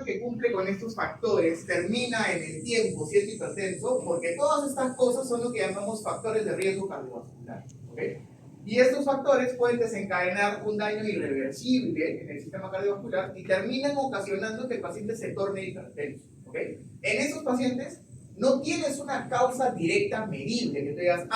que cumple con estos factores termina en el tiempo siendo hipertenso? Porque todas estas cosas son lo que llamamos factores de riesgo cardiovascular. ¿Okay? Y estos factores pueden desencadenar un daño irreversible en el sistema cardiovascular y terminan ocasionando que el paciente se torne hipertenso. ¿Okay? En esos pacientes no tienes una causa directa medible que te digas,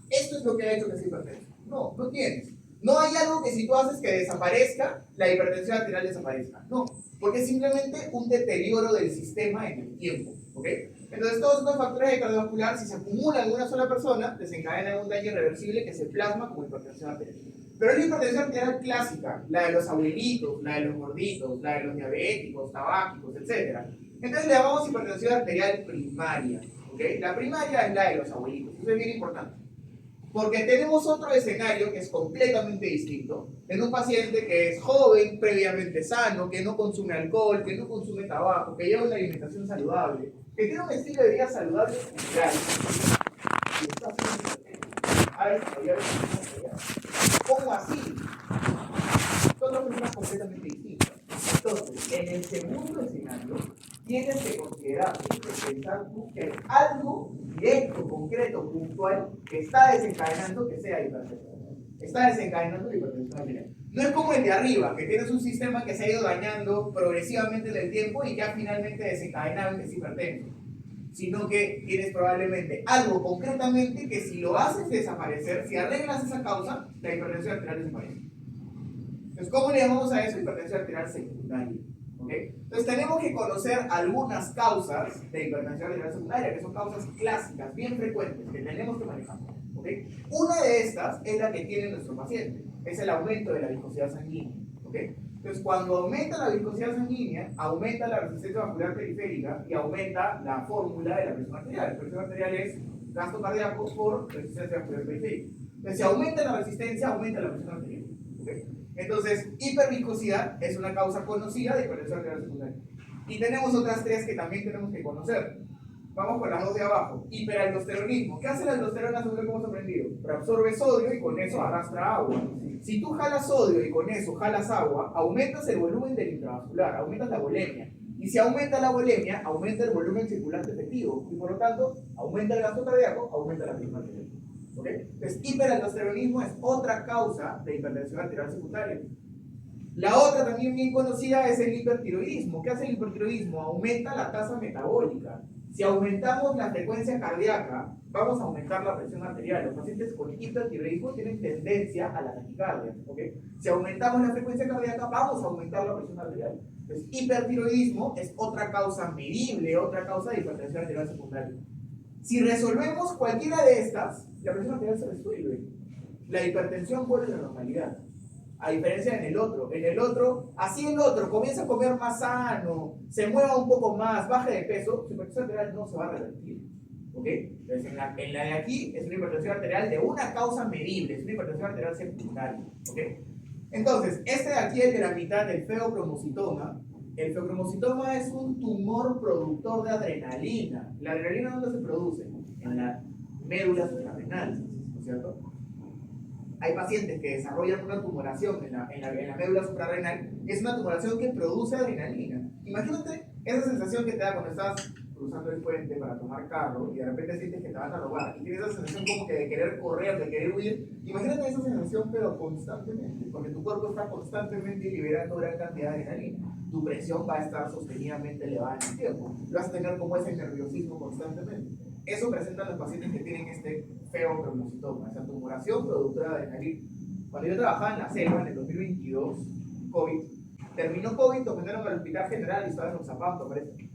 esto es lo que ha hecho que sea hipertenso. No, no tienes. No hay algo que si tú haces que desaparezca, la hipertensión arterial desaparezca. No, porque es simplemente un deterioro del sistema en el tiempo. ¿Okay? Entonces todos estos factores de cardiovascular, si se acumulan en una sola persona, desencadenan un daño irreversible que se plasma como hipertensión arterial. Pero es la hipertensión arterial clásica, la de los abuelitos, la de los gorditos, la de los diabéticos, tabáquicos, etc. Entonces le llamamos hipertensión arterial primaria. ¿Okay? La primaria es la de los abuelitos, eso es bien importante. Porque tenemos otro escenario que es completamente distinto, en un paciente que es joven, previamente sano, que no consume alcohol, que no consume tabaco, que lleva una alimentación saludable, que tiene un estilo de vida saludable general. ¿Cómo así? Son dos personas completamente distintas. Entonces, en el segundo escenario, tienes que considerar, tienes que pensar tú que hay algo directo, concreto, puntual, que está desencadenando que sea hipertensión. Está desencadenando la hipertensión arterial. No es como el de arriba, que tienes un sistema que se ha ido dañando progresivamente en el tiempo y que ha finalmente desencadenado que es hipertenso. Sino que tienes probablemente algo concretamente que si lo haces desaparecer, si arreglas esa causa, la hipertensión arterial desaparece. Entonces, ¿cómo le llamamos a eso? Hipertensión arterial secundaria. ¿Okay? Entonces tenemos que conocer algunas causas de hipertensión arterial secundaria, que son causas clásicas, bien frecuentes, que tenemos que manejar. ¿Okay? Una de estas es la que tiene nuestro paciente, es el aumento de la viscosidad sanguínea. ¿Okay? Entonces cuando aumenta la viscosidad sanguínea, aumenta la resistencia vascular periférica y aumenta la fórmula de la presión arterial. La presión arterial es gasto cardíaco por resistencia vascular periférica. Entonces si aumenta la resistencia, aumenta la presión arterial. ¿Okay? Entonces, hiperviscosidad es una causa conocida de hipertensión arterial secundaria. Y tenemos otras tres que también tenemos que conocer. Vamos con las dos de abajo. Hiperaldosteronismo. ¿Qué hace la aldosterona según lo que hemos aprendido? Reabsorbe sodio y con eso arrastra agua. Si tú jalas sodio y con eso jalas agua, aumentas el volumen del intravascular, aumentas la volemia. Y si aumenta la volemia, aumenta el volumen circulante efectivo. Y por lo tanto, aumenta el gasto cardíaco, aumenta la presión arterial. ¿Okay? Entonces, hiperaldosteronismo es otra causa de hipertensión arterial secundaria. La otra también bien conocida es el hipertiroidismo. ¿Qué hace el hipertiroidismo? Aumenta la tasa metabólica. Si aumentamos la frecuencia cardíaca, vamos a aumentar la presión arterial. Los pacientes con hipertiroidismo tienen tendencia a la taquicardia. ¿Okay? Si aumentamos la frecuencia cardíaca, vamos a aumentar la presión arterial. Entonces, hipertiroidismo es otra causa medible, otra causa de hipertensión arterial secundaria. Si resolvemos cualquiera de estas, la presión arterial se resuelve. La hipertensión vuelve a la normalidad. A diferencia en el otro. En el otro, así el otro comienza a comer más sano, se mueva un poco más, baje de peso, su hipertensión arterial no se va a revertir. ¿Ok? Entonces, en la de aquí es una hipertensión arterial de una causa medible, es una hipertensión arterial secundaria. ¿Ok? Entonces, este de aquí, el de la mitad del feocromocitoma. El feocromocitoma es un tumor productor de adrenalina. ¿La adrenalina dónde se produce? En la médula suprarrenal, ¿no es cierto? Hay pacientes que desarrollan una tumoración en la médula suprarrenal. Es una tumoración que produce adrenalina. Imagínate esa sensación que te da cuando estás cruzando el puente para tomar carro y de repente sientes que te van a robar y tienes esa sensación como que de querer correr, de querer huir. Imagínate esa sensación pero constantemente, porque tu cuerpo está constantemente liberando gran cantidad de adrenalina. Tu presión va a estar sostenidamente elevada en el tiempo, vas a tener como ese nerviosismo constantemente. Eso presentan los pacientes que tienen este feocromocitoma, esa tumoración productora de adrenalina. Cuando yo trabajaba en la selva en el 2022, COVID, terminó COVID, lo mandaron al hospital general y estaba en Oxapampa, parece.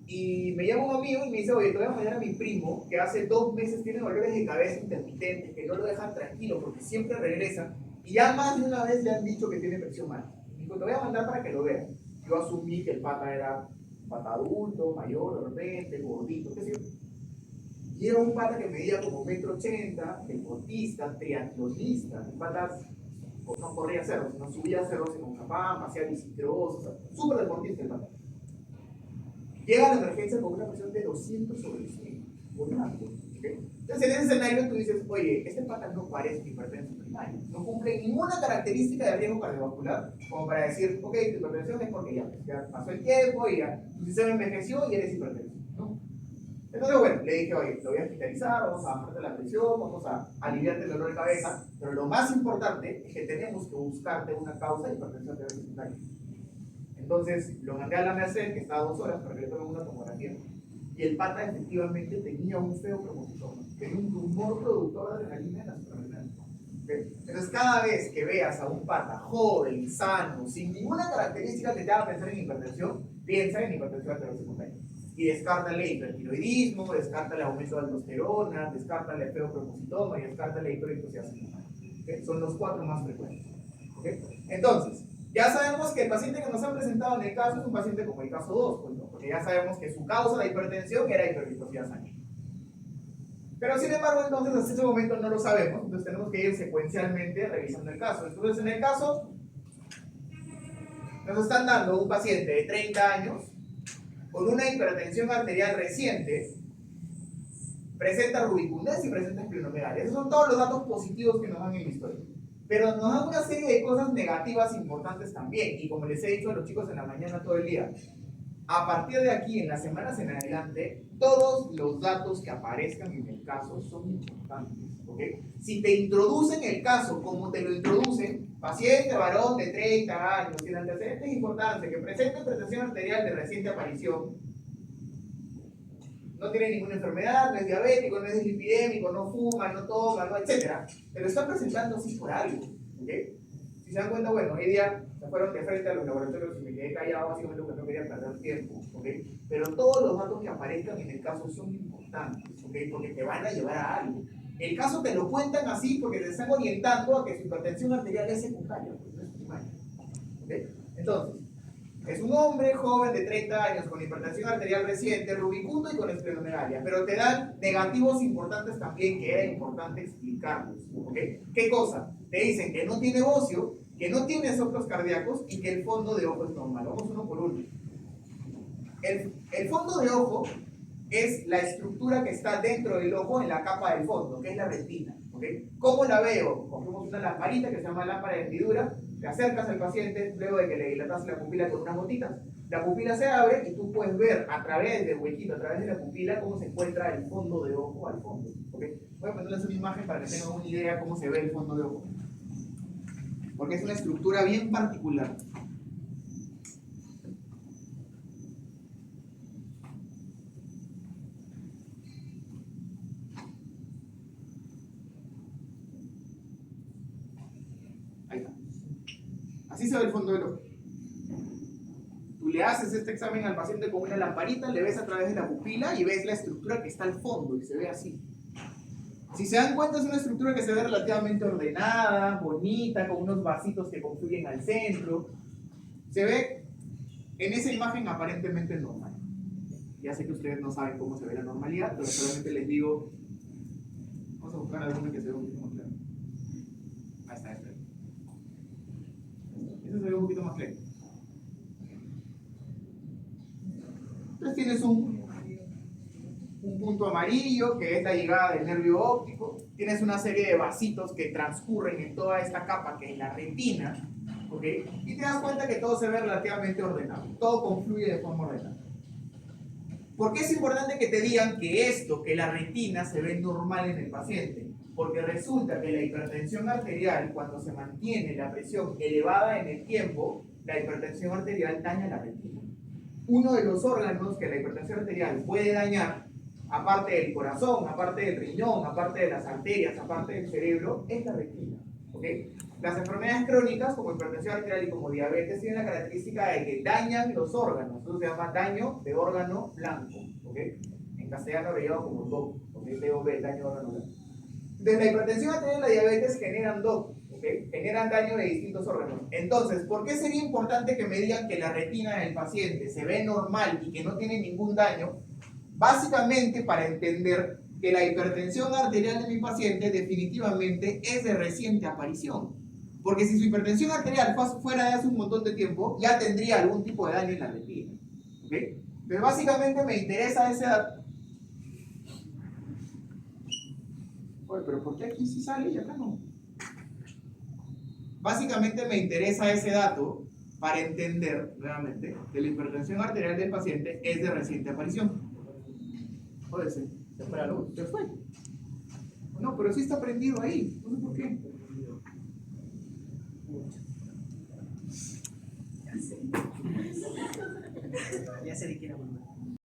Y me llama un amigo y me dice, oye, te voy a mandar a mi primo que hace 2 meses tiene dolores de cabeza intermitentes, que no lo dejan tranquilo porque siempre regresa. Y ya más de una vez le han dicho que tiene presión alta. Y dijo, te voy a mandar para que lo veas. Yo asumí que el pata era un pata adulto, mayor, de gordito, qué sé yo. Y era un pata que medía como 1,80 m, deportista, triatlonista. El pata no corría cerros, no subía cerros en Oxapampa, hacía bicicross, o sea, súper deportista el pata. Llega a la emergencia con una presión de 200/100 por un acto. ¿Okay? Entonces Entonces, en ese escenario tú dices, oye, este pata no parece hipertenso primario, no cumple ninguna característica de riesgo cardiovascular como para decir, ok, tu hipertensión es porque ya pasó el tiempo y ya tu sistema envejeció y eres hipertenso, ¿no? Entonces, bueno, le dije, oye, lo voy a hospitalizar, vamos a bajarte la presión, vamos a aliviarte el dolor de cabeza, pero lo más importante es que tenemos que buscarte una causa de hipertensión arterial secundaria. Entonces, lo mandé a la Merced, que estaba 2 horas, para que le tomen una tomografía. Y el pata efectivamente tenía un feocromocitoma, tenía un tumor productor de adrenalina en la suprarrenal. ¿Okay? Entonces, cada vez que veas a un pata joven, sano, sin ninguna característica que te haga pensar en hipertensión, piensa en hipertensión arterial secundaria. Y descártale hipertiroidismo, descártale aumento de aldosterona, descártale feocromocitoma y descártale hiperhidroxiación. ¿Okay? Son los 4 más frecuentes. ¿Okay? Entonces, ya sabemos que el paciente que nos han presentado en el caso es un paciente como el caso 2, pues, ¿no? Porque ya sabemos que su causa de hipertensión era hipertrofia sanguínea. Pero sin embargo, entonces, hasta ese momento no lo sabemos, entonces tenemos que ir secuencialmente revisando el caso. Entonces, en el caso, nos están dando un paciente de 30 años con una hipertensión arterial reciente, presenta rubicundez y presenta esplenomegalia. Esos son todos los datos positivos que nos dan en la historia. Pero nos dan una serie de cosas negativas importantes también. Y como les he dicho a los chicos en la mañana todo el día, a partir de aquí, en las semanas en adelante, todos los datos que aparezcan en el caso son importantes. ¿Okay? Si te introducen el caso como te lo introducen, paciente varón de 30 años, y el antecedente es importante, que presenta hipertensión arterial de reciente aparición, no tiene ninguna enfermedad, no es diabético, no es dislipidémico, no fuma, no toma, no, etc. Pero está presentando así por algo. ¿Okay? Si se dan cuenta, bueno, hoy día se fueron de frente a los laboratorios y me quedé callado, básicamente porque no quería perder tiempo. ¿Okay? Pero todos los datos que aparezcan en el caso son importantes, ¿okay? Porque te van a llevar a algo. El caso te lo cuentan así porque te están orientando a que su hipertensión arterial es secundaria, pues no es primaria. ¿Okay? Entonces, es un hombre joven de 30 años con hipertensión arterial reciente, rubicundo y con esplenomegalia, pero te dan negativos importantes también que era importante explicarlos. ¿Okay? ¿Qué cosa? Te dicen que no tiene bocio, que no tiene soplos cardíacos y que el fondo de ojo es normal. Vamos uno por uno. El fondo de ojo es la estructura que está dentro del ojo en la capa del fondo, que es la retina. ¿Okay? ¿Cómo la veo? Cogemos una lamparita que se llama lámpara de hendidura, te acercas al paciente luego de que le dilatas la pupila con unas gotitas, la pupila se abre y tú puedes ver a través del huequito, a través de la pupila, cómo se encuentra el fondo de ojo al fondo. ¿Okay? Voy a ponerles una imagen para que tengan una idea de cómo se ve el fondo de ojo, porque es una estructura bien particular. Ahí está. Así se ve el fondo del ojo. Tú le haces este examen al paciente con una lamparita, le ves a través de la pupila y ves la estructura que está al fondo y se ve así. Si se dan cuenta, es una estructura que se ve relativamente ordenada, bonita, con unos vasitos que confluyen al centro. Se ve en esa imagen aparentemente normal. Ya sé que ustedes no saben cómo se ve la normalidad, pero solamente les digo, vamos a buscar alguna que se vea un poquito más clara. Ahí está, esta. Esa se ve un poquito más clara. Entonces tienes un punto amarillo que es la llegada del nervio óptico, tienes una serie de vasitos que transcurren en toda esta capa que es la retina, ¿okay? Y te das cuenta que todo se ve relativamente ordenado, todo confluye de forma ordenada. ¿Por qué es importante que te digan que esto, que la retina se ve normal en el paciente? Porque resulta que la hipertensión arterial, cuando se mantiene la presión elevada en el tiempo, la hipertensión arterial daña la retina. Uno de los órganos que la hipertensión arterial puede dañar, aparte del corazón, aparte del riñón, aparte de las arterias, aparte del cerebro, es la retina. ¿Okay? Las enfermedades crónicas, como hipertensión arterial y como diabetes, tienen la característica de que dañan los órganos. Eso se llama daño de órgano blanco. ¿Okay? En castellano abreviado como DOB, ¿okay? DOB, daño de órgano blanco. Entonces, la hipertensión arterial y la diabetes generan DOB. ¿Okay? Generan daño de distintos órganos. Entonces, ¿por qué sería importante que me digan que la retina del paciente se ve normal y que no tiene ningún daño? Básicamente para entender que la hipertensión arterial de mi paciente definitivamente es de reciente aparición. Porque si su hipertensión arterial fuera de hace un montón de tiempo, ya tendría algún tipo de daño en la retina. ¿Okay? Pero básicamente me interesa ese dato. Oye, pero ¿por qué aquí sí sale y acá no? Básicamente me interesa ese dato para entender, nuevamente, que la hipertensión arterial del paciente es de reciente aparición. Puede ser. Se fue la luz. Se fue. No, pero sí está prendido ahí. No sé por qué. Ya sé de quién hablar.